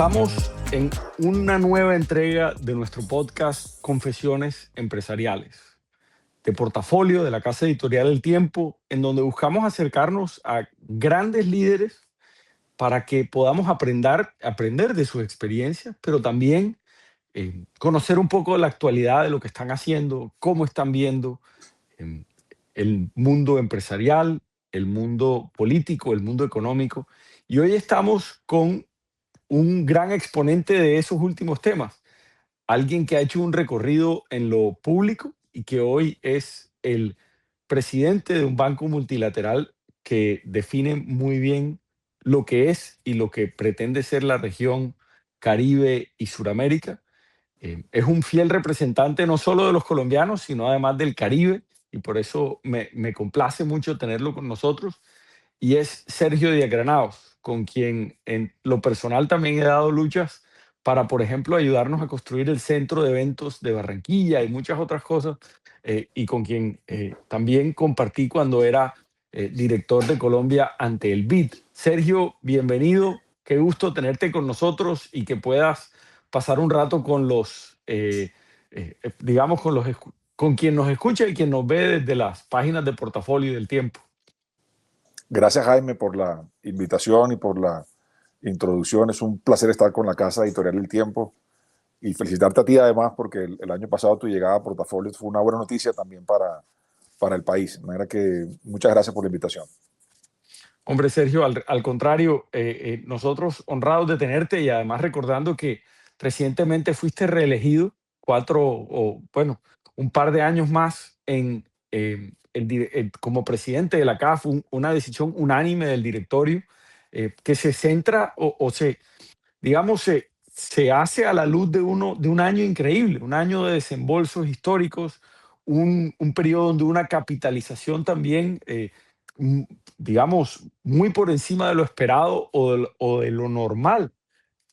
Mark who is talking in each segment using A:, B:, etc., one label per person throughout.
A: Estamos en una nueva entrega de nuestro podcast Confesiones Empresariales, de portafolio de la casa editorial El Tiempo, en donde buscamos acercarnos a grandes líderes para que podamos aprender de sus experiencias, pero también conocer un poco de la actualidad de lo que están haciendo, cómo están viendo em, el mundo empresarial, el mundo político, el mundo económico. Y hoy estamos con un gran exponente de esos últimos temas, alguien que ha hecho un recorrido en lo público y que hoy es el presidente de un banco multilateral que define muy bien lo que es y lo que pretende ser la región Caribe y Suramérica. Es un fiel representante no solo de los colombianos, sino además del Caribe, y por eso me complace mucho tenerlo con nosotros, y es Sergio Díaz Granados, con quien en lo personal también he dado luchas para, por ejemplo, ayudarnos a construir el centro de eventos de Barranquilla y muchas otras cosas, y con quien también compartí cuando era director de Colombia ante el BID. Sergio, bienvenido, qué gusto tenerte con nosotros y que puedas pasar un rato con los, digamos, con quien nos escucha y quien nos ve desde las páginas de portafolio y del Tiempo.
B: Gracias, Jaime, por la invitación y por la introducción. Es un placer estar con la Casa Editorial El Tiempo y felicitarte a ti además porque el año pasado tu llegada a Portafolio fue una buena noticia también para el país. De manera que muchas gracias por la invitación.
A: Hombre, Sergio, al contrario, nosotros honrados de tenerte y además recordando que recientemente fuiste reelegido un par de años más como presidente de la CAF, una decisión unánime del directorio que se centra digamos, se hace a la luz de un año increíble, un año de desembolsos históricos, un periodo donde una capitalización también, mm, digamos, muy por encima de lo esperado o de lo normal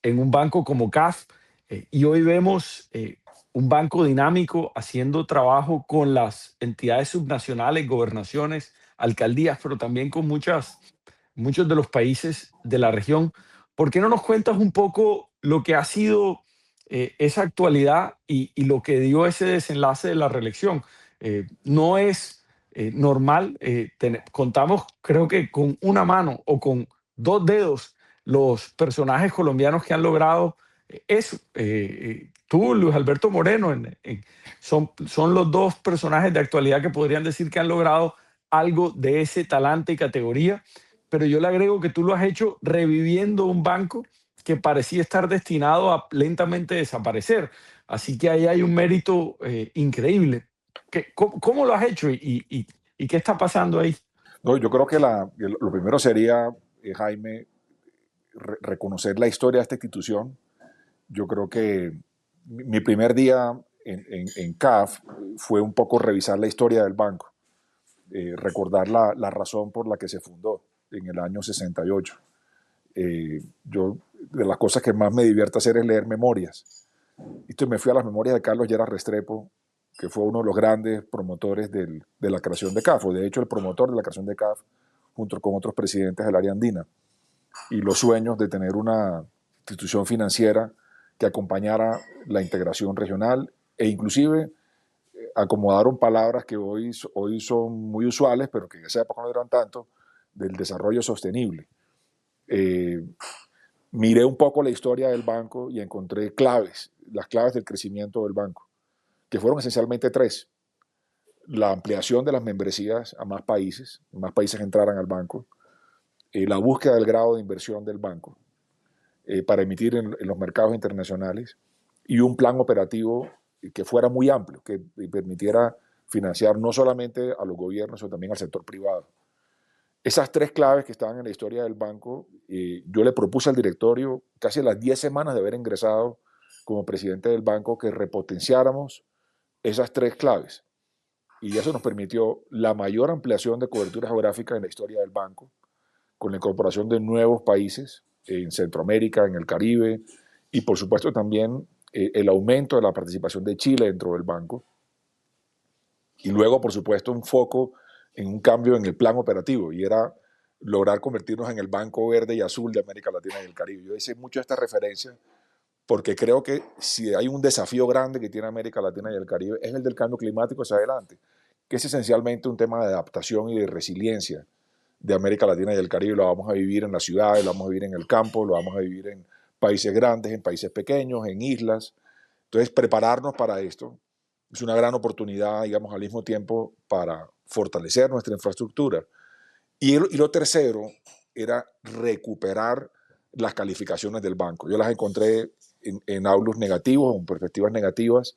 A: en un banco como CAF. Y hoy vemos un banco dinámico haciendo trabajo con las entidades subnacionales, gobernaciones, alcaldías, pero también con muchos de los países de la región. ¿Por qué no nos cuentas un poco lo que ha sido esa actualidad y lo que dio ese desenlace de la reelección? No es normal, contamos creo que con una mano o con dos dedos los personajes colombianos que han logrado eso. Tú, Luis Alberto Moreno, son los dos personajes de actualidad que podrían decir que han logrado algo de ese talante y categoría, pero yo le agrego que tú lo has hecho reviviendo un banco que parecía estar destinado a lentamente desaparecer. Así que ahí hay un mérito increíble. ¿Cómo lo has hecho y qué está pasando ahí?
B: No, yo creo que lo primero sería, Jaime, reconocer la historia de esta institución. Yo creo que mi primer día en CAF fue un poco revisar la historia del banco, recordar la razón por la que se fundó en el año 68. De las cosas que más me divierte hacer es leer memorias. Entonces me fui a las memorias de Carlos Lleras Restrepo, que fue uno de los grandes promotores de la creación de CAF, o de hecho el promotor de la creación de CAF, junto con otros presidentes del área andina, y los sueños de tener una institución financiera que acompañara la integración regional e inclusive acomodaron palabras que hoy son muy usuales, pero que en esa época no eran tanto, del desarrollo sostenible. Miré un poco la historia del banco y encontré las claves del crecimiento del banco, que fueron esencialmente tres. La ampliación de las membresías a más países entraran al banco, la búsqueda del grado de inversión del banco para emitir en los mercados internacionales y un plan operativo que fuera muy amplio, que permitiera financiar no solamente a los gobiernos, sino también al sector privado. Esas tres claves que estaban en la historia del banco, yo le propuse al directorio, casi a las 10 semanas de haber ingresado como presidente del banco, que repotenciáramos esas tres claves. Y eso nos permitió la mayor ampliación de cobertura geográfica en la historia del banco, con la incorporación de nuevos países en Centroamérica, en el Caribe, y por supuesto también el aumento de la participación de Chile dentro del banco. Y luego, por supuesto, un foco en un cambio en el plan operativo, y era lograr convertirnos en el banco verde y azul de América Latina y el Caribe. Yo hice mucho esta referencia porque creo que si hay un desafío grande que tiene América Latina y el Caribe es el del cambio climático hacia adelante, que es esencialmente un tema de adaptación y de resiliencia de América Latina y el Caribe. Lo vamos a vivir en las ciudades, lo vamos a vivir en el campo, lo vamos a vivir en países grandes, en países pequeños, en islas. Entonces, prepararnos para esto es una gran oportunidad, digamos, al mismo tiempo para fortalecer nuestra infraestructura. Y lo tercero era recuperar las calificaciones del banco. Yo las encontré en outlooks negativos, en perspectivas negativas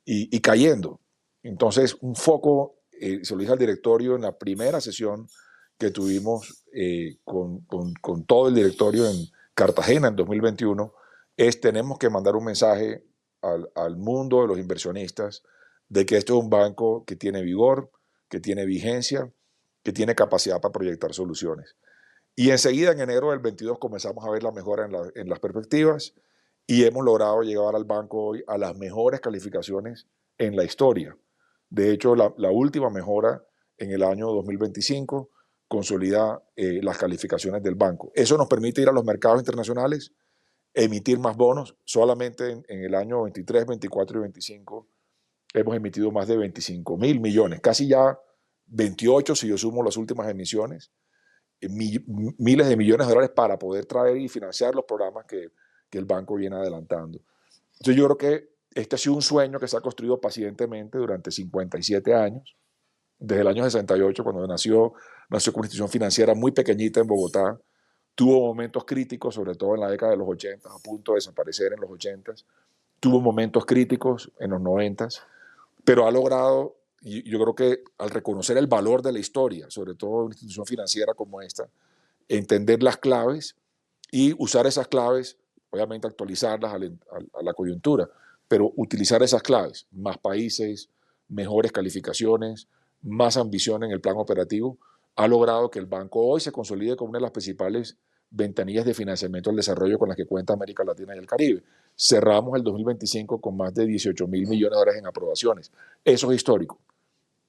B: y cayendo. Entonces, un foco, se lo dije al directorio en la primera sesión que tuvimos con todo el directorio en Cartagena en 2021, es tenemos que mandar un mensaje al mundo de los inversionistas de que esto es un banco que tiene vigor, que tiene vigencia, que tiene capacidad para proyectar soluciones. Y enseguida, en enero del 22, comenzamos a ver la mejora en las perspectivas y hemos logrado llegar al banco hoy a las mejores calificaciones en la historia. De hecho, la última mejora en el año 2025 consolida las calificaciones del banco. Eso nos permite ir a los mercados internacionales, emitir más bonos. Solamente en el año 23, 24 y 25 hemos emitido más de 25.000 millones, casi ya 28 si yo sumo las últimas emisiones, miles de millones de dólares para poder traer y financiar los programas que el banco viene adelantando. Entonces yo creo que este ha sido un sueño que se ha construido pacientemente durante 57 años, desde el año 68, cuando nació como una institución financiera muy pequeñita en Bogotá. Tuvo momentos críticos, sobre todo en la década de los 80, a punto de desaparecer en los 80. Tuvo momentos críticos en los 90, pero ha logrado, y yo creo que al reconocer el valor de la historia, sobre todo una institución financiera como esta, entender las claves y usar esas claves, obviamente actualizarlas a la coyuntura, pero utilizar esas claves, más países, mejores calificaciones, más ambición en el plan operativo, ha logrado que el banco hoy se consolide como una de las principales ventanillas de financiamiento al desarrollo con las que cuenta América Latina y el Caribe. Cerramos el 2025 con más de 18.000 millones de dólares en aprobaciones. Eso es histórico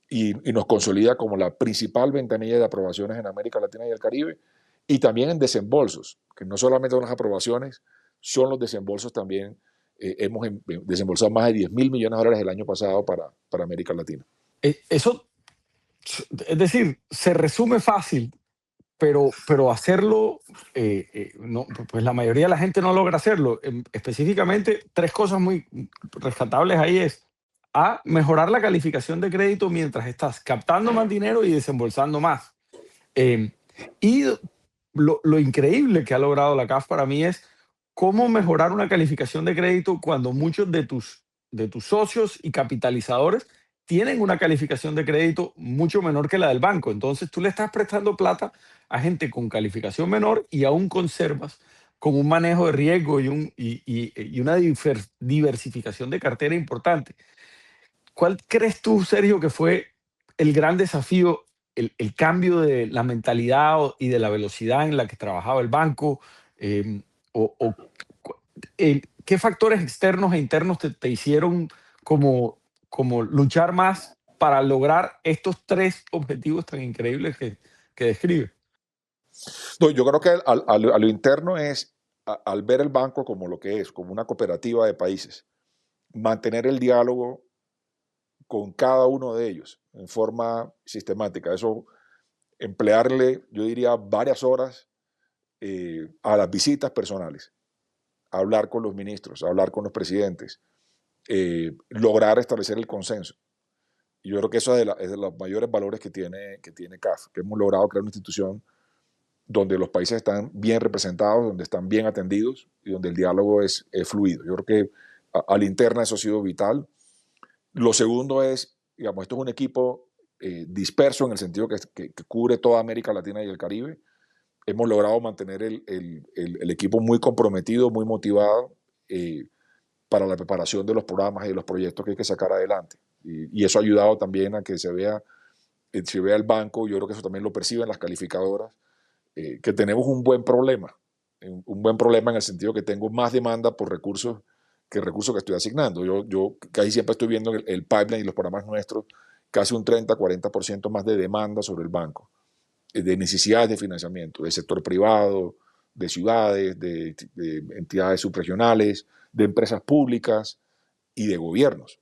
B: y nos consolida como la principal ventanilla de aprobaciones en América Latina y el Caribe, y también en desembolsos, que no solamente son las aprobaciones, son los desembolsos también. Hemos desembolsado más de 10.000 millones de dólares el año pasado para América Latina.
A: Eso, es decir, se resume fácil, pero hacerlo, no, pues la mayoría de la gente no logra hacerlo. Específicamente, tres cosas muy rescatables ahí es: A, mejorar la calificación de crédito mientras estás captando más dinero y desembolsando más. Eh, y lo increíble que ha logrado la CAF para mí es cómo mejorar una calificación de crédito cuando muchos de tus socios y capitalizadores tienen una calificación de crédito mucho menor que la del banco. Entonces tú le estás prestando plata a gente con calificación menor y aún conservas con un manejo de riesgo y una diversificación de cartera importante. ¿Cuál crees tú, Sergio, que fue el gran desafío, el cambio de la mentalidad y de la velocidad en la que trabajaba el banco? Eh, ¿Qué factores externos e internos te hicieron como luchar más para lograr estos tres objetivos tan increíbles que describe?
B: No, yo creo que a lo interno es, al ver el banco como lo que es, como una cooperativa de países, mantener el diálogo con cada uno de ellos en forma sistemática. Eso, emplearle, yo diría, varias horas a las visitas personales, a hablar con los ministros, a hablar con los presidentes, lograr establecer el consenso. Y yo creo que eso es de los mayores valores que tiene CAF, que hemos logrado crear una institución donde los países están bien representados, donde están bien atendidos y donde el diálogo es fluido. Yo creo que a la interna eso ha sido vital. Lo segundo es, digamos, esto es un equipo disperso en el sentido que cubre toda América Latina y el Caribe. Hemos logrado mantener el equipo muy comprometido, muy motivado para la preparación de los programas y de los proyectos que hay que sacar adelante. Y eso ha ayudado también a que se vea el banco. Yo creo que eso también lo perciben las calificadoras, que tenemos un buen problema. Un buen problema en el sentido que tengo más demanda por recursos que recursos que estoy asignando. Yo casi siempre estoy viendo el pipeline y los programas nuestros, casi un 30-40% más de demanda sobre el banco. de necesidades de financiamiento, del sector privado, de ciudades, de entidades subregionales, de empresas públicas y de gobiernos.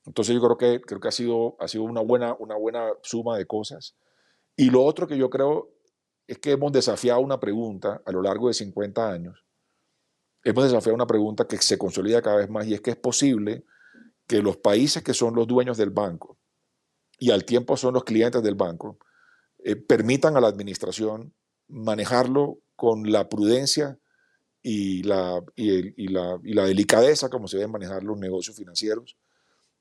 B: Entonces yo creo que ha sido una buena suma de cosas. Y lo otro que yo creo es que hemos desafiado una pregunta a lo largo de 50 años. Hemos desafiado una pregunta que se consolida cada vez más, y es que es posible que los países que son los dueños del banco y al tiempo son los clientes del banco, permitan a la administración manejarlo con la prudencia y la delicadeza como se deben manejar los negocios financieros.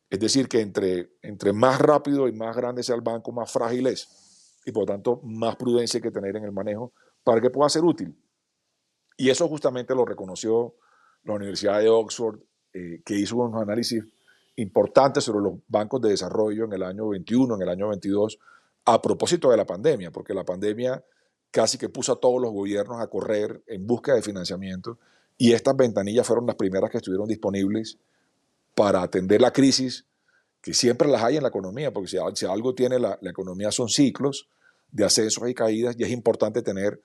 B: Es decir, que entre más rápido y más grande sea el banco, más frágil es. Y por lo tanto, más prudencia hay que tener en el manejo para que pueda ser útil. Y eso justamente lo reconoció la Universidad de Oxford, que hizo unos análisis importantes sobre los bancos de desarrollo en el año 21, en el año 22, a propósito de la pandemia, porque la pandemia casi que puso a todos los gobiernos a correr en busca de financiamiento, y estas ventanillas fueron las primeras que estuvieron disponibles para atender la crisis, que siempre las hay en la economía, porque si algo tiene la economía son ciclos de ascensos y caídas, y es importante tener,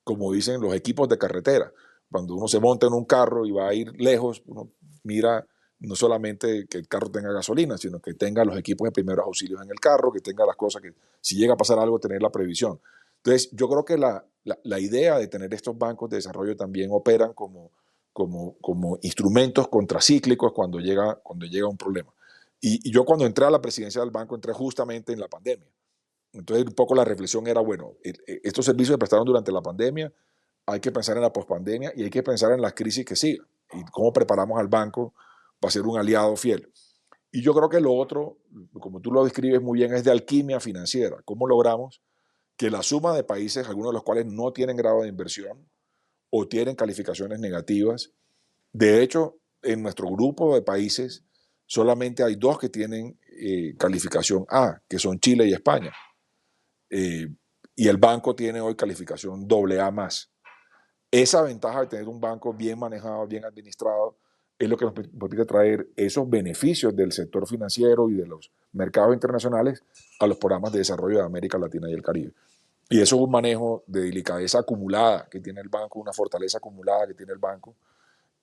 B: como dicen, los equipos de carretera. Cuando uno se monta en un carro y va a ir lejos, uno mira no solamente que el carro tenga gasolina, sino que tenga los equipos de primeros auxilios en el carro, que tenga las cosas que, si llega a pasar algo, tener la previsión. Entonces, yo creo que la idea de tener estos bancos de desarrollo también operan como instrumentos contracíclicos cuando llega un problema. Y yo cuando entré a la presidencia del banco, entré justamente en la pandemia. Entonces, un poco la reflexión era, bueno, estos servicios se prestaron durante la pandemia, hay que pensar en la pospandemia y hay que pensar en las crisis que sigan y cómo preparamos al banco para ser un aliado fiel. Y yo creo que lo otro, como tú lo describes muy bien, es de alquimia financiera. ¿Cómo logramos que la suma de países, algunos de los cuales no tienen grado de inversión o tienen calificaciones negativas? De hecho, en nuestro grupo de países solamente hay dos que tienen calificación A, que son Chile y España. Eh, y el banco tiene hoy calificación AA más. Esa ventaja de tener un banco bien manejado, bien administrado, es lo que nos permite traer esos beneficios del sector financiero y de los mercados internacionales a los programas de desarrollo de América Latina y el Caribe. Y eso es un manejo de delicadeza acumulada que tiene el banco, una fortaleza acumulada que tiene el banco,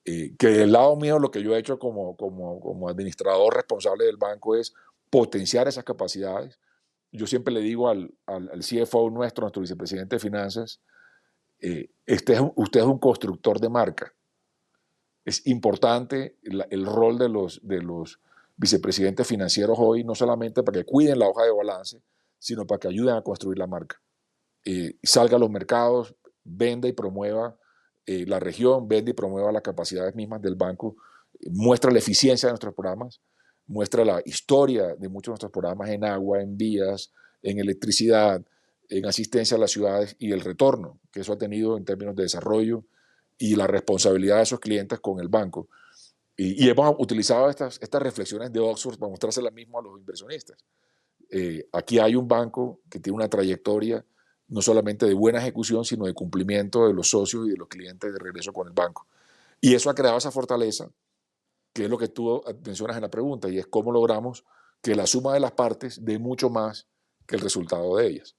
B: que del lado mío lo que yo he hecho como administrador responsable del banco es potenciar esas capacidades. Yo siempre le digo al CFO nuestro vicepresidente de finanzas, usted es un constructor de marca. Es importante el rol de los vicepresidentes financieros hoy, no solamente para que cuiden la hoja de balance, sino para que ayuden a construir la marca. Salga a los mercados, venda y promueva la región, vende y promueva las capacidades mismas del banco, muestra la eficiencia de nuestros programas, muestra la historia de muchos de nuestros programas en agua, en vías, en electricidad, en asistencia a las ciudades y el retorno que eso ha tenido en términos de desarrollo y la responsabilidad de esos clientes con el banco. Y hemos utilizado estas reflexiones de Oxford para mostrárselas mismo a los inversionistas. Aquí hay un banco que tiene una trayectoria no solamente de buena ejecución, sino de cumplimiento de los socios y de los clientes de regreso con el banco. Y eso ha creado esa fortaleza, que es lo que tú mencionas en la pregunta, y es cómo logramos que la suma de las partes dé mucho más que el resultado de ellas.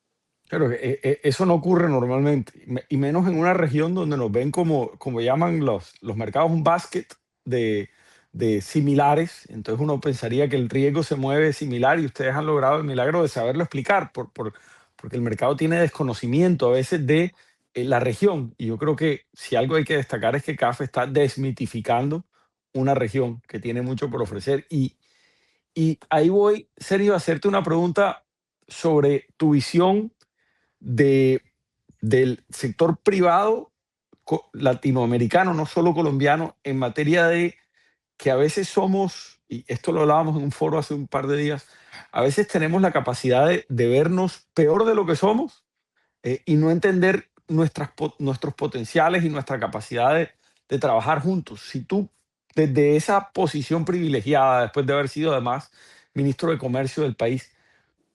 A: Claro, eso no ocurre normalmente, y menos en una región donde nos ven como llaman los mercados, un basket de, de similares. Entonces uno pensaría que el riesgo se mueve similar y ustedes han logrado el milagro de saberlo explicar, porque el mercado tiene desconocimiento a veces de la región. Y yo creo que si algo hay que destacar es que CAF está desmitificando una región que tiene mucho por ofrecer. Y ahí voy, Sergio, a hacerte una pregunta sobre tu visión de, del sector privado latinoamericano, no solo colombiano, en materia de que a veces somos, y esto lo hablábamos en un foro hace un par de días, a veces tenemos la capacidad de vernos peor de lo que somos, y no entender nuestros potenciales y nuestra capacidad de trabajar juntos. Si tú, desde esa posición privilegiada, después de haber sido además ministro de Comercio del país,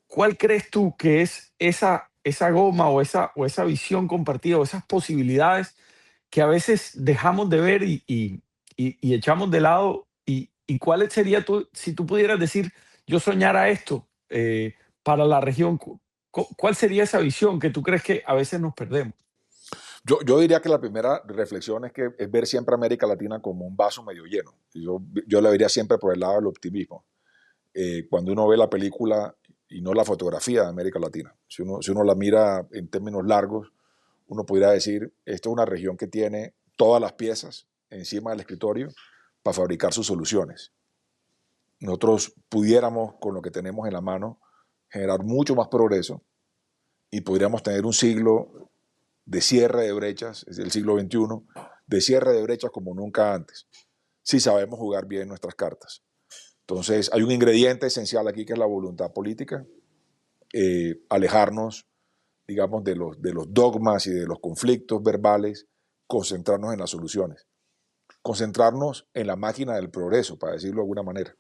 A: ¿cuál crees tú que es esa goma o esa visión compartida o esas posibilidades que a veces dejamos de ver y echamos de lado? ¿Y cuál sería tú, si tú pudieras decir, yo soñara esto para la región? ¿Cuál sería esa visión que tú crees que a veces nos perdemos?
B: Yo diría que la primera reflexión es ver siempre a América Latina como un vaso medio lleno. Yo la vería siempre por el lado del optimismo. Cuando uno ve la película y no la fotografía de América Latina, si uno la mira en términos largos, uno podría decir, esta es una región que tiene todas las piezas encima del escritorio para fabricar sus soluciones. Nosotros pudiéramos, con lo que tenemos en la mano, generar mucho más progreso y podríamos tener un siglo de cierre de brechas, es el siglo XXI, de cierre de brechas como nunca antes, si sabemos jugar bien nuestras cartas. Entonces, hay un ingrediente esencial aquí que es la voluntad política, alejarnos, digamos, de los dogmas y de los conflictos verbales, concentrarnos en las soluciones, concentrarnos en la máquina del progreso, para decirlo de alguna manera,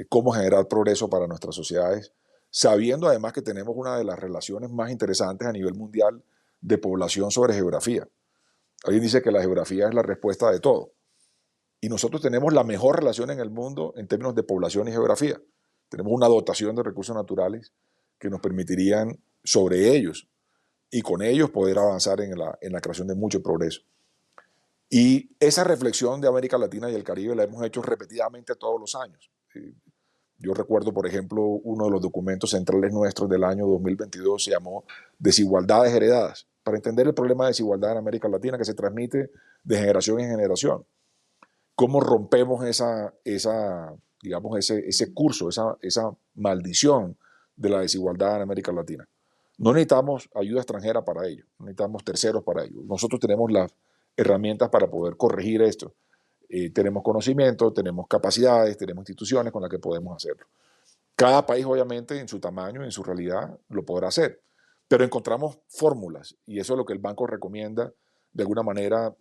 B: cómo generar progreso para nuestras sociedades, sabiendo además que tenemos una de las relaciones más interesantes a nivel mundial de población sobre geografía. Alguien dice que la geografía es la respuesta de todo. Y nosotros tenemos la mejor relación en el mundo en términos de población y geografía. Tenemos una dotación de recursos naturales que nos permitirían sobre ellos y con ellos poder avanzar en la creación de mucho progreso. Y esa reflexión de América Latina y el Caribe la hemos hecho repetidamente todos los años. Yo recuerdo, por ejemplo, uno de los documentos centrales nuestros del año 2022 se llamó Desigualdades heredadas, para entender el problema de desigualdad en América Latina que se transmite de generación en generación. ¿Cómo rompemos digamos, ese curso, esa maldición de la desigualdad en América Latina? No necesitamos ayuda extranjera para ello, no necesitamos terceros para ello. Nosotros tenemos las herramientas para poder corregir esto. Tenemos conocimiento, tenemos capacidades, tenemos instituciones con las que podemos hacerlo. Cada país, obviamente, en su tamaño, en su realidad, lo podrá hacer. Pero encontramos fórmulas y eso es lo que el banco recomienda de alguna manera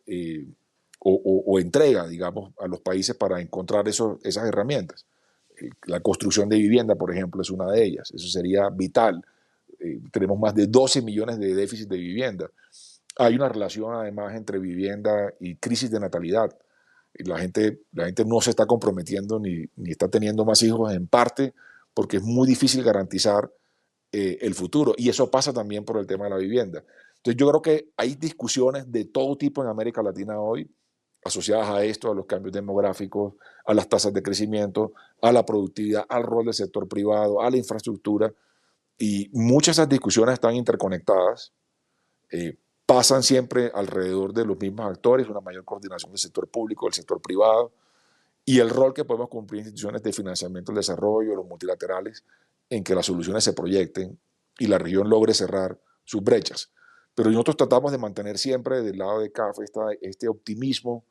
B: o entrega, digamos, a los países para encontrar esas herramientas. La construcción de vivienda, por ejemplo, es una de ellas. Eso sería vital. Tenemos más de 12 millones de déficit de vivienda. Hay una relación, además, entre vivienda y crisis de natalidad. La gente no se está comprometiendo ni está teniendo más hijos, en parte porque es muy difícil garantizar el futuro. Y eso pasa también por el tema de la vivienda. Entonces yo creo que hay discusiones de todo tipo en América Latina hoy asociadas a esto, a los cambios demográficos, a las tasas de crecimiento, a la productividad, al rol del sector privado, a la infraestructura. Y muchas de esas discusiones están interconectadas, pasan siempre alrededor de los mismos actores, una mayor coordinación del sector público, del sector privado, y el rol que podemos cumplir instituciones de financiamiento del desarrollo, los multilaterales, en que las soluciones se proyecten y la región logre cerrar sus brechas. Pero nosotros tratamos de mantener siempre del lado de CAF este optimismo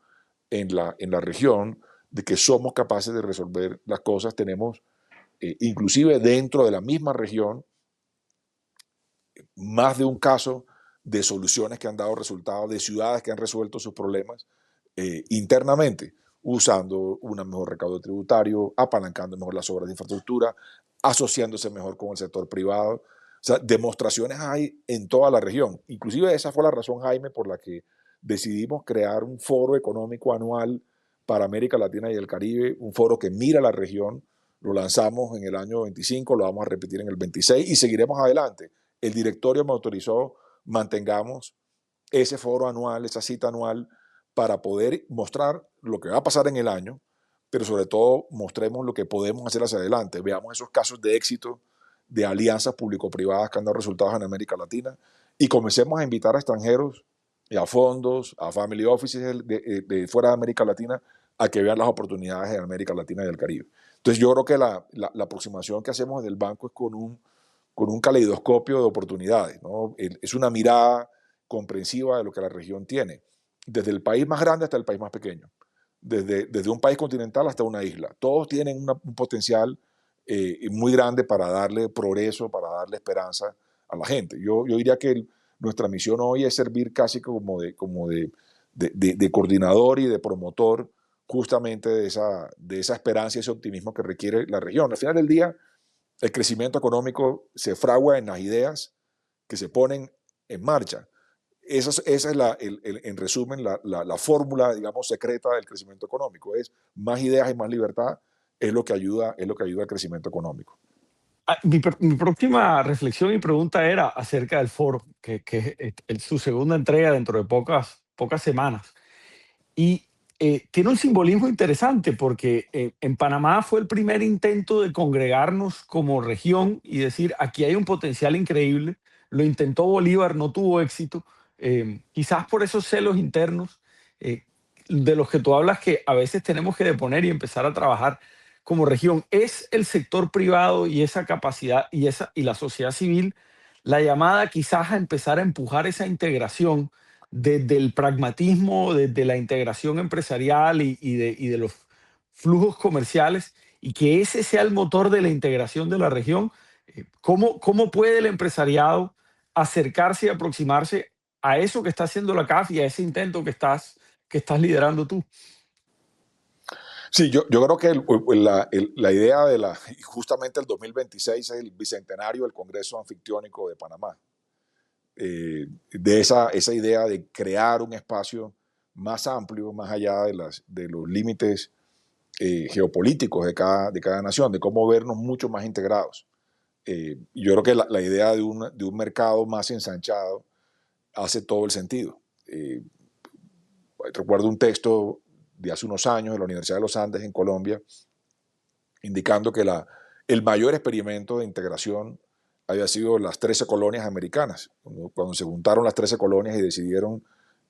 B: en la región de que somos capaces de resolver las cosas. Tenemos, inclusive dentro de la misma región, más de un caso de soluciones que han dado resultados, de ciudades que han resuelto sus problemas internamente, usando un mejor recaudo tributario, apalancando mejor las obras de infraestructura, asociándose mejor con el sector privado. O sea, demostraciones hay en toda la región. Inclusive esa fue la razón, Jaime, por la que decidimos crear un foro económico anual para América Latina y el Caribe, un foro que mira la región. Lo lanzamos en el año 25, lo vamos a repetir en el 26 y seguiremos adelante. El directorio me autorizó, mantengamos ese foro anual, esa cita anual, para poder mostrar lo que va a pasar en el año, pero sobre todo mostremos lo que podemos hacer hacia adelante. Veamos esos casos de éxito de alianzas público-privadas que han dado resultados en América Latina y comencemos a invitar a extranjeros y a fondos, a family offices de fuera de América Latina a que vean las oportunidades en América Latina y el Caribe. Entonces yo creo que la aproximación que hacemos en el banco es con un caleidoscopio de oportunidades, ¿no? Es una mirada comprensiva de lo que la región tiene, desde el país más grande hasta el país más pequeño, desde un país continental hasta una isla. Todos tienen un potencial muy grande para darle progreso, para darle esperanza a la gente. Yo diría que nuestra misión hoy es servir casi como de coordinador y de promotor justamente de esa esperanza y ese optimismo que requiere la región. Al final del día, el crecimiento económico se fragua en las ideas que se ponen en marcha. Esa es en resumen, la fórmula, digamos, secreta del crecimiento económico. Es más ideas y más libertad es lo que ayuda al crecimiento económico.
A: Mi próxima reflexión y pregunta era acerca del foro, que es su segunda entrega dentro de pocas semanas. Y tiene un simbolismo interesante porque en Panamá fue el primer intento de congregarnos como región y decir, aquí hay un potencial increíble. Lo intentó Bolívar, no tuvo éxito. Quizás por esos celos internos eh, de los que tú hablas que a veces tenemos que deponer y empezar a trabajar como región. Es el sector privado y esa capacidad y la sociedad civil la llamada quizás a empezar a empujar esa integración desde el pragmatismo, desde la integración empresarial y de los flujos comerciales, y que ese sea el motor de la integración de la región. ¿Cómo puede el empresariado acercarse y aproximarse a eso que está haciendo la CAF y a ese intento que estás liderando tú?
B: Sí, yo creo que la idea y justamente el 2026 es el bicentenario del Congreso Anfictiónico de Panamá. De esa idea de crear un espacio más amplio, más allá de los límites geopolíticos de cada nación, de cómo vernos mucho más integrados. Yo creo que la idea de un mercado más ensanchado hace todo el sentido. Recuerdo un texto de hace unos años de la Universidad de los Andes en Colombia, indicando que el mayor experimento de integración había sido las 13 colonias americanas, cuando se juntaron las 13 colonias y decidieron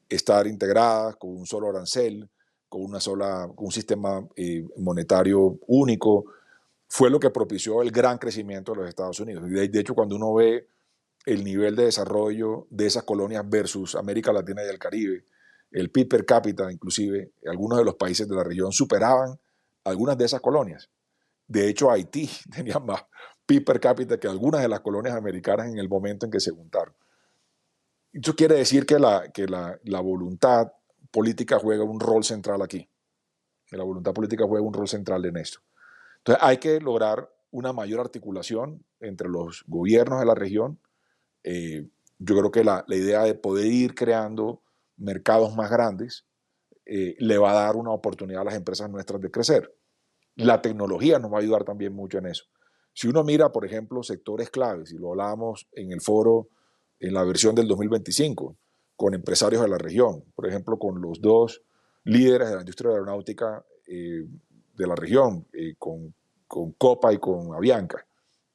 B: estar integradas con un solo arancel, con un sistema monetario único, fue lo que propició el gran crecimiento de los Estados Unidos. Y de hecho, cuando uno ve el nivel de desarrollo de esas colonias versus América Latina y el Caribe, el PIB per cápita, inclusive, algunos de los países de la región superaban algunas de esas colonias. De hecho, Haití tenía más PIB per cápita que algunas de las colonias americanas en el momento en que se juntaron. Eso quiere decir que la voluntad política juega un rol central aquí. Que la voluntad política juega un rol central en esto. Entonces, hay que lograr una mayor articulación entre los gobiernos de la región. Yo creo que la idea de poder ir creando mercados más grandes le va a dar una oportunidad a las empresas nuestras de crecer. La tecnología nos va a ayudar también mucho en eso. Si uno mira, por ejemplo, sectores claves, y lo hablábamos en el foro, en la versión del 2025, con empresarios de la región, por ejemplo, con los dos líderes de la industria aeronáutica de la región, con Copa y con Avianca,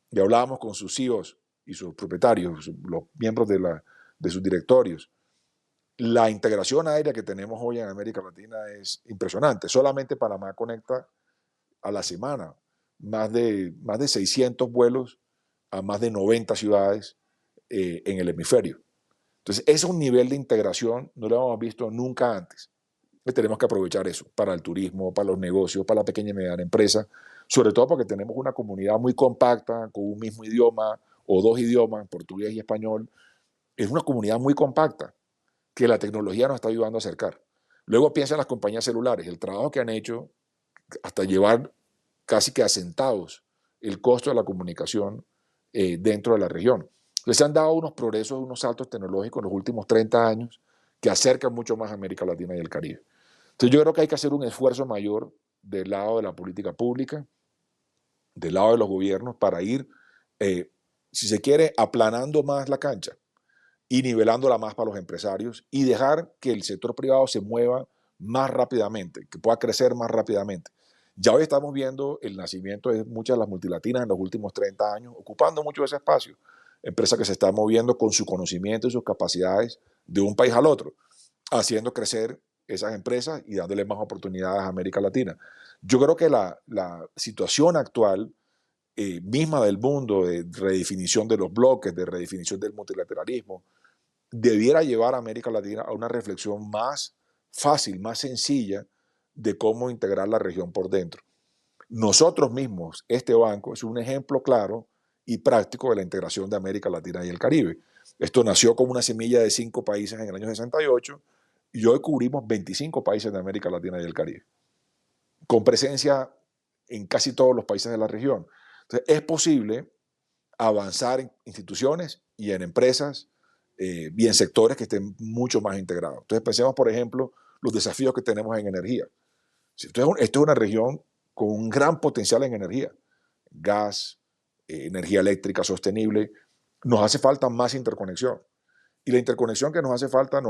B: y hablábamos con sus CEOs y sus propietarios, los miembros de sus directorios. La integración aérea que tenemos hoy en América Latina es impresionante. Solamente Panamá conecta a la semana más de 600 vuelos a más de 90 ciudades en el hemisferio. Entonces, es un nivel de integración, no lo hemos visto nunca antes. Pues tenemos que aprovechar eso para el turismo, para los negocios, para la pequeña y mediana empresa, sobre todo porque tenemos una comunidad muy compacta, con un mismo idioma o dos idiomas, portugués y español. Es una comunidad muy compacta que la tecnología nos está ayudando a acercar. Luego piensa en las compañías celulares, el trabajo que han hecho hasta llevar casi que asentados el costo de la comunicación dentro de la región. Les han dado unos progresos, unos saltos tecnológicos en los últimos 30 años que acercan mucho más a América Latina y el Caribe. Entonces yo creo que hay que hacer un esfuerzo mayor del lado de la política pública, del lado de los gobiernos, para ir, si se quiere, aplanando más la cancha y nivelándola más para los empresarios y dejar que el sector privado se mueva más rápidamente, que pueda crecer más rápidamente. Ya hoy estamos viendo el nacimiento de muchas de las multilatinas en los últimos 30 años, ocupando mucho ese espacio. Empresas que se están moviendo con su conocimiento y sus capacidades de un país al otro, haciendo crecer esas empresas y dándole más oportunidades a América Latina. Yo creo que la situación actual misma del mundo, de redefinición de los bloques, de redefinición del multilateralismo, debiera llevar a América Latina a una reflexión más fácil, más sencilla de cómo integrar la región por dentro. Nosotros mismos, este banco, es un ejemplo claro y práctico de la integración de América Latina y el Caribe. Esto nació como una semilla de 5 países en el año 68 y hoy cubrimos 25 países de América Latina y el Caribe, con presencia en casi todos los países de la región. Entonces, es posible avanzar en instituciones y en empresas y en sectores que estén mucho más integrados. Entonces, pensemos, por ejemplo, los desafíos que tenemos en energía. Esto es una región con un gran potencial en energía, gas, energía eléctrica sostenible, nos hace falta más interconexión. Y la interconexión que nos hace falta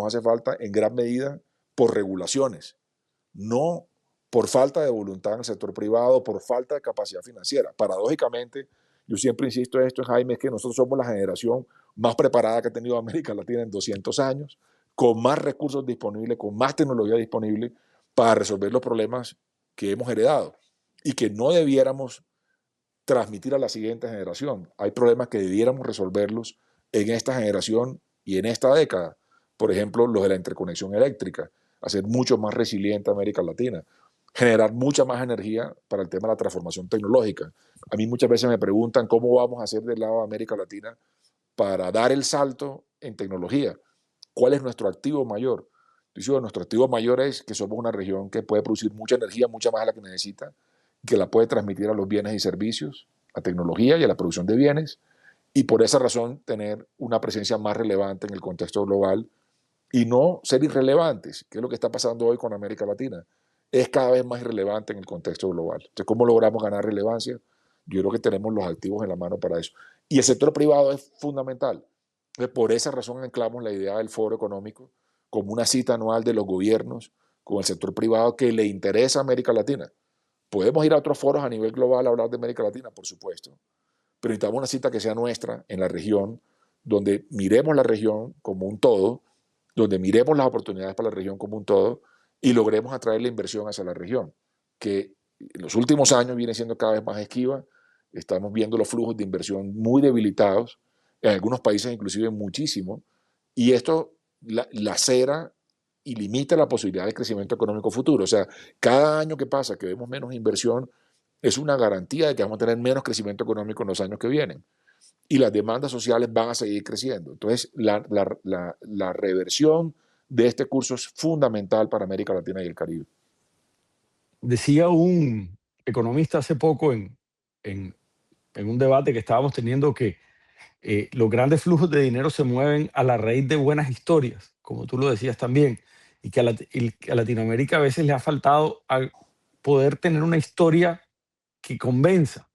B: en gran medida por regulaciones, no por falta de voluntad en el sector privado, por falta de capacidad financiera. Paradójicamente, yo siempre insisto en esto, Jaime, es que nosotros somos la generación más preparada que ha tenido América Latina en 200 años, con más recursos disponibles, con más tecnología disponible para resolver los problemas que hemos heredado y que no debiéramos transmitir a la siguiente generación. Hay problemas que debiéramos resolverlos en esta generación y en esta década. Por ejemplo, los de la interconexión eléctrica, hacer mucho más resiliente a América Latina, generar mucha más energía para el tema de la transformación tecnológica. A mí muchas veces me preguntan cómo vamos a hacer del lado de América Latina para dar el salto en tecnología. ¿Cuál es nuestro activo mayor? Nuestro activo mayor es que somos una región que puede producir mucha energía, mucha más de la que necesita, que la puede transmitir a los bienes y servicios, a tecnología y a la producción de bienes, y por esa razón tener una presencia más relevante en el contexto global y no ser irrelevantes, que es lo que está pasando hoy con América Latina. Es cada vez más irrelevante en el contexto global. Entonces, ¿cómo logramos ganar relevancia? Yo creo que tenemos los activos en la mano para eso. Y el sector privado es fundamental. Entonces, por esa razón anclamos la idea del foro económico como una cita anual de los gobiernos con el sector privado que le interesa a América Latina. Podemos ir a otros foros a nivel global a hablar de América Latina, por supuesto, pero necesitamos una cita que sea nuestra en la región, donde miremos la región como un todo, donde miremos las oportunidades para la región como un todo y logremos atraer la inversión hacia la región, que en los últimos años viene siendo cada vez más esquiva. Estamos viendo los flujos de inversión muy debilitados, en algunos países inclusive muchísimo, y esto lacera y limita la posibilidad de crecimiento económico futuro. O sea, cada año que pasa que vemos menos inversión es una garantía de que vamos a tener menos crecimiento económico en los años que vienen. Y las demandas sociales van a seguir creciendo. Entonces, la reversión de este curso es fundamental para América Latina y el Caribe.
A: Decía un economista hace poco en, en un debate que estábamos teniendo que los grandes flujos de dinero se mueven a la raíz de buenas historias, como tú lo decías también, y que a Latinoamérica a veces le ha faltado al poder tener una historia que convenza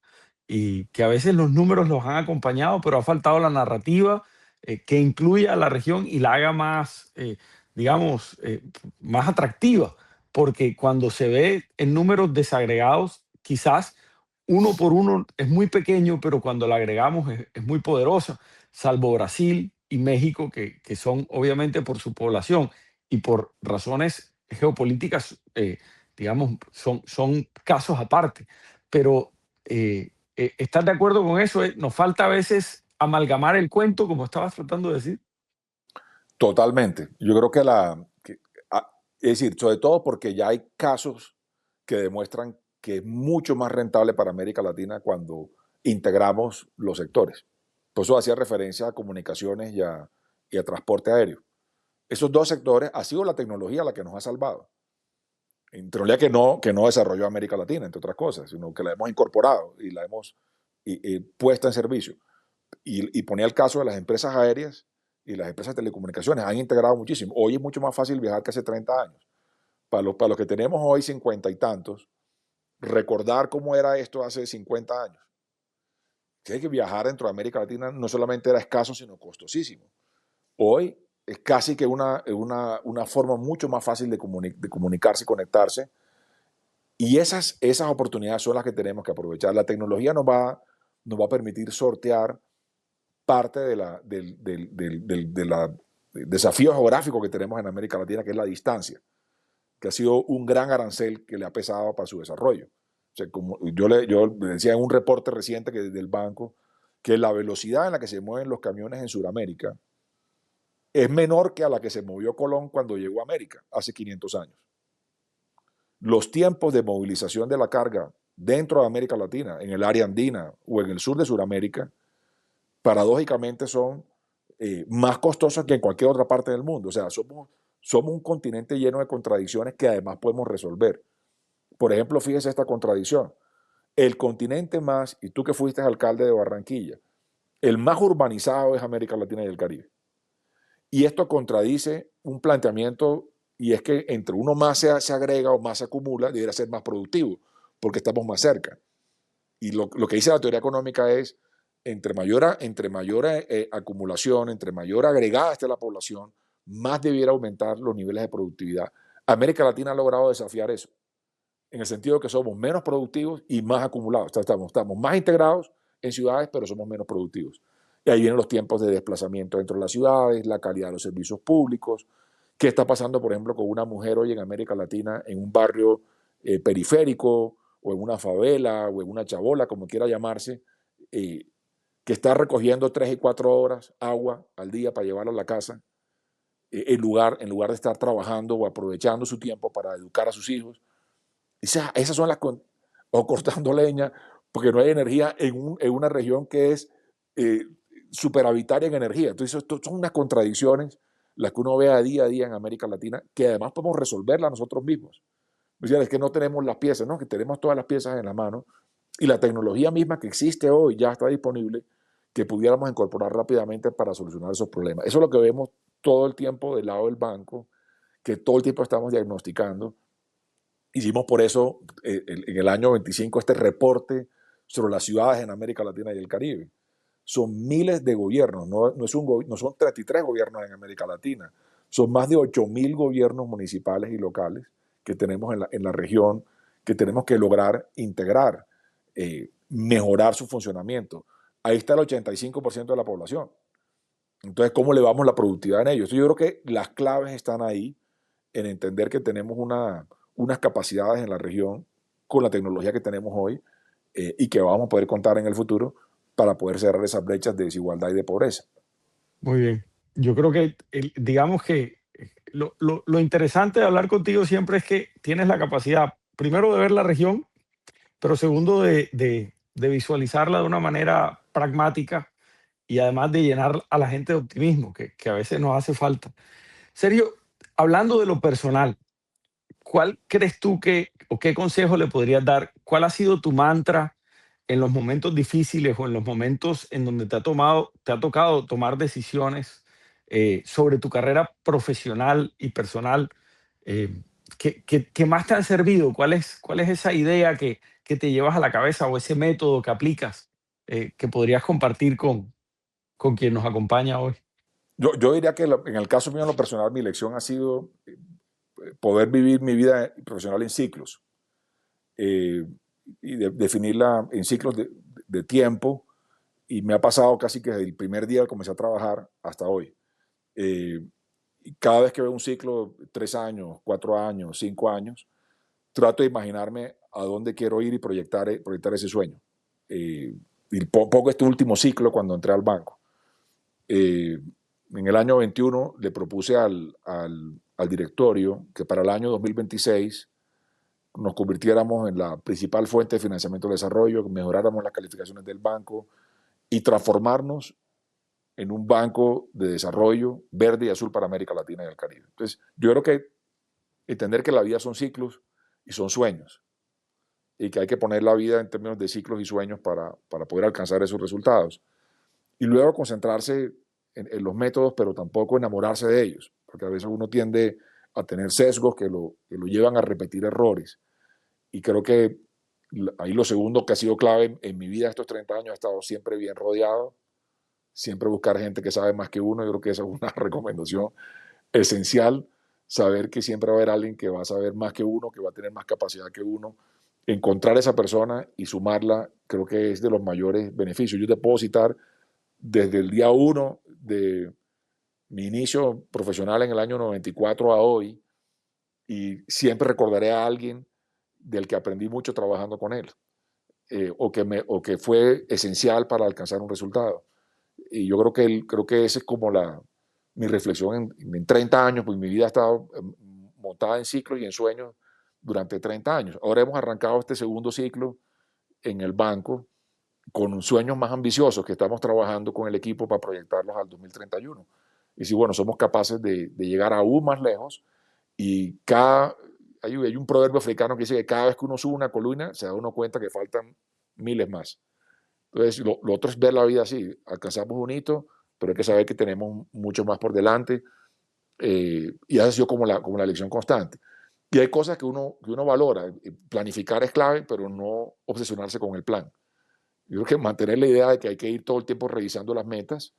A: y que a veces los números los han acompañado, pero ha faltado la narrativa que incluya a la región y la haga más, digamos, más atractiva, porque cuando se ve en números desagregados, quizás uno por uno es muy pequeño, pero cuando la agregamos es muy poderosa, salvo Brasil y México, que son obviamente por su población y por razones geopolíticas, digamos, son casos aparte. Pero ¿estás de acuerdo con eso? Nos falta a veces amalgamar el cuento, como estabas tratando de decir.
B: Totalmente. Yo creo es decir, sobre todo porque ya hay casos que demuestran que es mucho más rentable para América Latina cuando integramos los sectores. Por eso hacía referencia a comunicaciones y a transporte aéreo. Esos dos sectores ha sido la tecnología la que nos ha salvado. Tecnología que no desarrolló América Latina, entre otras cosas, sino que la hemos incorporado y la hemos puesta en servicio. Y ponía el caso de las empresas aéreas y las empresas de telecomunicaciones. Han integrado muchísimo. Hoy es mucho más fácil viajar que hace 30 años. Para los que tenemos hoy 50 y tantos, recordar cómo era esto hace 50 años. Que viajar dentro de América Latina no solamente era escaso, sino costosísimo. Hoy es casi que una forma mucho más fácil de comunicarse y conectarse. Y esas oportunidades son las que tenemos que aprovechar. La tecnología nos va a permitir sortear parte del desafío geográfico que tenemos en América Latina, que es la distancia, que ha sido un gran arancel que le ha pesado para su desarrollo. O sea, como yo le decía en un reporte reciente del banco, que la velocidad en la que se mueven los camiones en Sudamérica es menor que a la que se movió Colón cuando llegó a América hace 500 años. Los tiempos de movilización de la carga dentro de América Latina, en el área andina o en el sur de Sudamérica, paradójicamente son más costosos que en cualquier otra parte del mundo. O sea, somos un continente lleno de contradicciones que además podemos resolver. Por ejemplo, fíjese esta contradicción. El continente más, y tú que fuiste alcalde de Barranquilla, el más urbanizado es América Latina y el Caribe. Y esto contradice un planteamiento, y es que entre uno más se agrega o más se acumula, debería ser más productivo, porque estamos más cerca. Y lo que dice la teoría económica es, entre mayor acumulación, entre mayor agregada esté la población, más debiera aumentar los niveles de productividad. América Latina ha logrado desafiar eso, en el sentido de que somos menos productivos y más acumulados. Estamos más integrados en ciudades, pero somos menos productivos. Y ahí vienen los tiempos de desplazamiento dentro de las ciudades, la calidad de los servicios públicos. ¿Qué está pasando, por ejemplo, con una mujer hoy en América Latina en un barrio periférico o en una favela o en una chabola, como quiera llamarse, que está recogiendo 3 y 4 horas agua al día para llevarla a la casa, en lugar de estar trabajando o aprovechando su tiempo para educar a sus hijos? Esas son o cortando leña, porque no hay energía en una región que es eh, superavitaria en energía. Entonces, esto son unas contradicciones, las que uno ve a día en América Latina, que además podemos resolverlas nosotros mismos. Es que no tenemos las piezas, ¿no? Que tenemos todas las piezas en la mano, y la tecnología misma que existe hoy ya está disponible, que pudiéramos incorporar rápidamente para solucionar esos problemas. Eso es lo que vemos todo el tiempo del lado del banco, que todo el tiempo estamos diagnosticando. Hicimos por eso en el año 25 este reporte sobre las ciudades en América Latina y el Caribe. Son miles de gobiernos, no son 33 gobiernos en América Latina, son más de 8.000 gobiernos municipales y locales que tenemos en la región, que tenemos que lograr integrar, mejorar su funcionamiento. Ahí está el 85% de la población. Entonces, ¿cómo elevamos la productividad en ellos? Yo creo que las claves están ahí, en entender que tenemos unas capacidades en la región con la tecnología que tenemos hoy, y que vamos a poder contar en el futuro para poder cerrar esas brechas de desigualdad y de pobreza.
A: Muy bien. Yo creo que, digamos que lo interesante de hablar contigo siempre es que tienes la capacidad, primero, de ver la región, pero segundo, de visualizarla de una manera pragmática y además de llenar a la gente de optimismo, que a veces nos hace falta. Sergio, hablando de lo personal, ¿cuál crees tú que, o qué consejo le podrías dar? ¿Cuál ha sido tu mantra en los momentos difíciles o en los momentos en donde te ha tocado tomar decisiones sobre tu carrera profesional y personal? Eh, ¿Qué más te han servido? Cuál es esa idea que te llevas a la cabeza o ese método que aplicas que podrías compartir con quien nos acompaña hoy?
B: Yo diría que en el caso mío, en lo personal, mi lección ha sido poder vivir mi vida profesional en ciclos, eh, y definirla en ciclos de tiempo, y me ha pasado casi que desde el primer día que comencé a trabajar hasta hoy. Eh, y cada vez que veo un ciclo, 3 años, 4 años, 5 años, trato de imaginarme a dónde quiero ir y proyectar ese sueño. Y poco este último ciclo, cuando entré al banco. En el año 21 le propuse al directorio que para el año 2026 nos convirtiéramos en la principal fuente de financiamiento del desarrollo, que mejoráramos las calificaciones del banco y transformarnos en un banco de desarrollo verde y azul para América Latina y el Caribe. Entonces, yo creo que entender que la vida son ciclos y son sueños, y que hay que poner la vida en términos de ciclos y sueños para poder alcanzar esos resultados. Y luego concentrarse en los métodos, pero tampoco enamorarse de ellos, porque a veces uno tiende a tener sesgos que lo llevan a repetir errores. Y creo que ahí lo segundo que ha sido clave en mi vida estos 30 años, he estado siempre bien rodeado, siempre buscar gente que sabe más que uno. Yo creo que esa es una recomendación esencial, saber que siempre va a haber alguien que va a saber más que uno, que va a tener más capacidad que uno. Encontrar esa persona y sumarla, creo que es de los mayores beneficios. Yo te puedo citar desde el día 1 de mi inicio profesional en el año 94 a hoy, y siempre recordaré a alguien del que aprendí mucho trabajando con él, o que fue esencial para alcanzar un resultado. Y yo creo que esa es como mi reflexión en 30 años, pues mi vida ha estado montada en ciclos y en sueños durante 30 años. Ahora hemos arrancado este segundo ciclo en el banco con sueños más ambiciosos que estamos trabajando con el equipo para proyectarlos al 2031. Y si, bueno, somos capaces de llegar aún más lejos, y hay un proverbio africano que dice que cada vez que uno sube una colina se da uno cuenta que faltan miles más. Entonces, lo otro es ver la vida así. Alcanzamos un hito, pero hay que saber que tenemos mucho más por delante, y esa ha sido como la lección constante. Y hay cosas que uno valora. Planificar es clave, pero no obsesionarse con el plan. Yo creo que mantener la idea de que hay que ir todo el tiempo revisando las metas,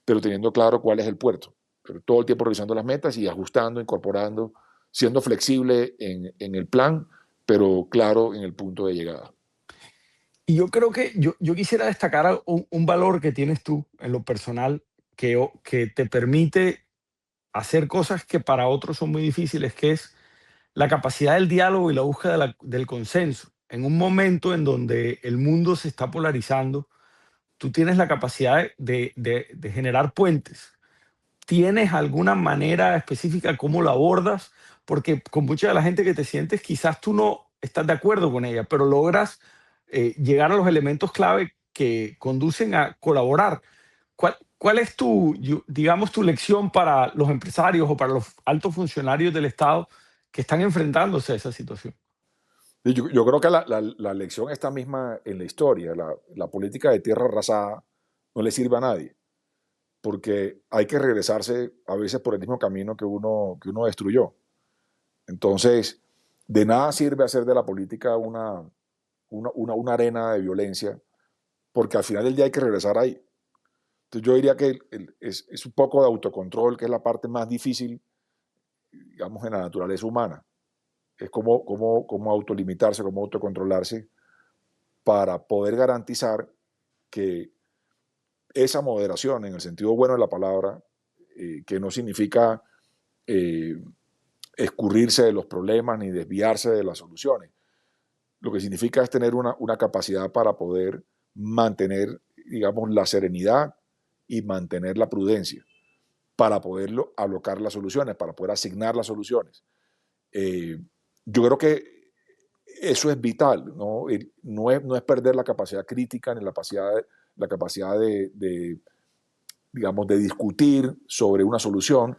B: pero teniendo claro cuál es el puerto. Pero todo el tiempo revisando las metas y ajustando, incorporando, siendo flexible en el plan, pero claro en el punto de llegada.
A: Y yo creo que yo quisiera destacar un valor que tienes tú en lo personal que te permite hacer cosas que para otros son muy difíciles, que es la capacidad del diálogo y la búsqueda del consenso. En un momento en donde el mundo se está polarizando, tú tienes la capacidad de generar puentes. ¿Tienes alguna manera específica cómo lo abordas? Porque con mucha de la gente que te sientes, quizás tú no estás de acuerdo con ella, pero logras llegar a los elementos clave que conducen a colaborar. ¿Cuál es digamos, tu lección para los empresarios o para los altos funcionarios del Estado que están enfrentándose a esa situación?
B: Y yo creo que la lección está misma en la historia. La política de tierra arrasada no le sirve a nadie, porque hay que regresarse a veces por el mismo camino que uno destruyó. Entonces, de nada sirve hacer de la política una arena de violencia, porque al final del día hay que regresar ahí. Entonces, yo diría que es un poco de autocontrol, que es la parte más difícil, digamos, en la naturaleza humana. Es como autolimitarse, como autocontrolarse para poder garantizar que esa moderación, en el sentido bueno de la palabra, que no significa eh, escurrirse de los problemas ni desviarse de las soluciones. Lo que significa es tener una capacidad para poder mantener, digamos, la serenidad y mantener la prudencia para poderlo alocar las soluciones, para poder asignar las soluciones. Eh, yo creo que eso es vital, ¿no? No es perder la capacidad crítica ni la capacidad digamos, de discutir sobre una solución,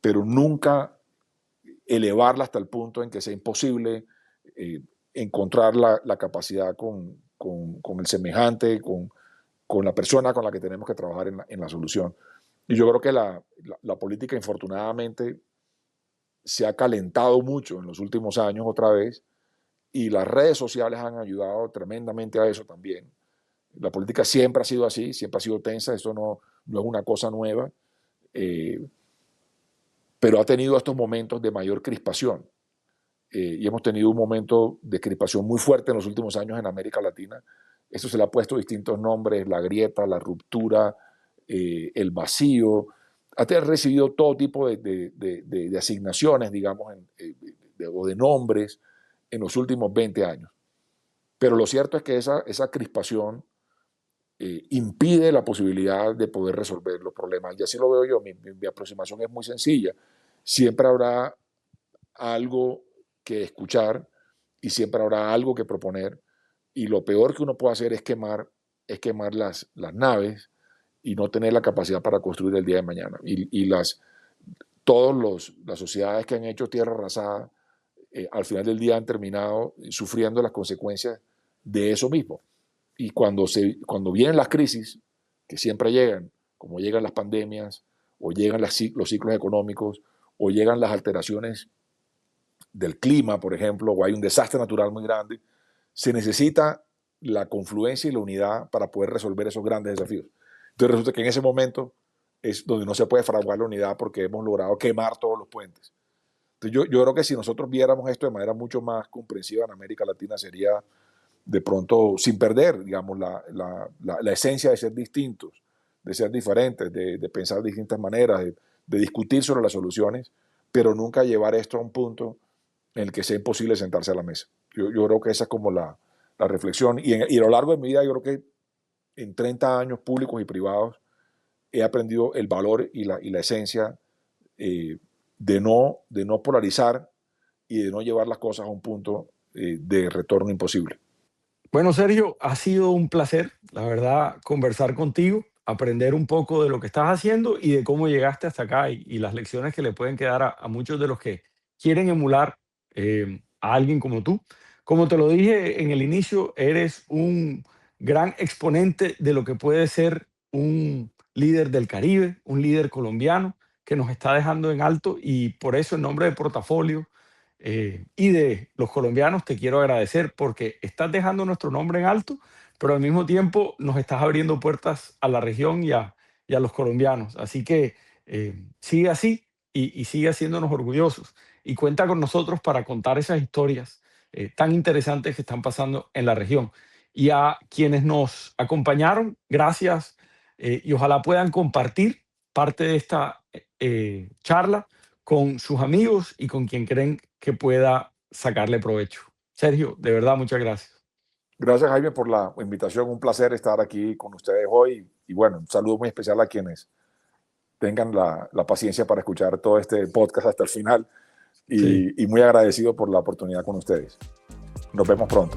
B: pero nunca elevarla hasta el punto en que sea imposible eh, encontrar la capacidad con el semejante, con la persona con la que tenemos que trabajar en la solución. Y yo creo que la política, infortunadamente, se ha calentado mucho en los últimos años otra vez, y las redes sociales han ayudado tremendamente a eso también. La política siempre ha sido así, siempre ha sido tensa, esto no es una cosa nueva, eh, pero ha tenido estos momentos de mayor crispación. Y hemos tenido un momento de crispación muy fuerte en los últimos años en América Latina. Esto se le ha puesto distintos nombres: la grieta, la ruptura, el vacío. Ha recibido todo tipo de asignaciones, digamos, o de nombres en los últimos 20 años. Pero lo cierto es que esa crispación impide la posibilidad de poder resolver los problemas. Y así lo veo yo. Mi aproximación es muy sencilla. Siempre habrá algo que escuchar y siempre habrá algo que proponer. Y lo peor que uno puede hacer es quemar las naves y no tener la capacidad para construir el día de mañana. Y las sociedades que han hecho tierra arrasada, al final del día han terminado sufriendo las consecuencias de eso mismo. Y cuando vienen las crisis, que siempre llegan, como llegan las pandemias, o llegan los ciclos económicos, o llegan las alteraciones del clima, por ejemplo, o hay un desastre natural muy grande, se necesita la confluencia y la unidad para poder resolver esos grandes desafíos. Entonces resulta que en ese momento es donde no se puede fraguar la unidad, porque hemos logrado quemar todos los puentes. Entonces yo creo que si nosotros viéramos esto de manera mucho más comprensiva en América Latina, sería de pronto, sin perder, digamos, la esencia de ser distintos, de ser diferentes, de pensar de distintas maneras, de discutir sobre las soluciones, pero nunca llevar esto a un punto en el que sea imposible sentarse a la mesa. Yo creo que esa es como la reflexión. Y a lo largo de mi vida, yo creo que en 30 años públicos y privados, he aprendido el valor y la esencia eh, de no polarizar y de no llevar las cosas a un punto de retorno imposible.
A: Bueno, Sergio, ha sido un placer, la verdad, conversar contigo, aprender un poco de lo que estás haciendo y de cómo llegaste hasta acá y las lecciones que le pueden quedar a muchos de los que quieren emular a alguien como tú. Como te lo dije en el inicio, eres un gran exponente de lo que puede ser un líder del Caribe, un líder colombiano que nos está dejando en alto, y por eso en nombre de Portafolio y de los colombianos te quiero agradecer porque estás dejando nuestro nombre en alto, pero al mismo tiempo nos estás abriendo puertas a la región y a los colombianos. Así que sigue así y sigue haciéndonos orgullosos. Y cuenta con nosotros para contar esas historias tan interesantes que están pasando en la región. Y a quienes nos acompañaron, gracias, y ojalá puedan compartir parte de esta charla con sus amigos y con quien creen que pueda sacarle provecho. Sergio, de verdad, muchas gracias.
B: Gracias, Jaime, por la invitación. Un placer estar aquí con ustedes hoy. Y bueno, un saludo muy especial a quienes tengan la paciencia para escuchar todo este podcast hasta el final.
A: Sí.
B: Y muy agradecido por la oportunidad con ustedes. Nos vemos pronto.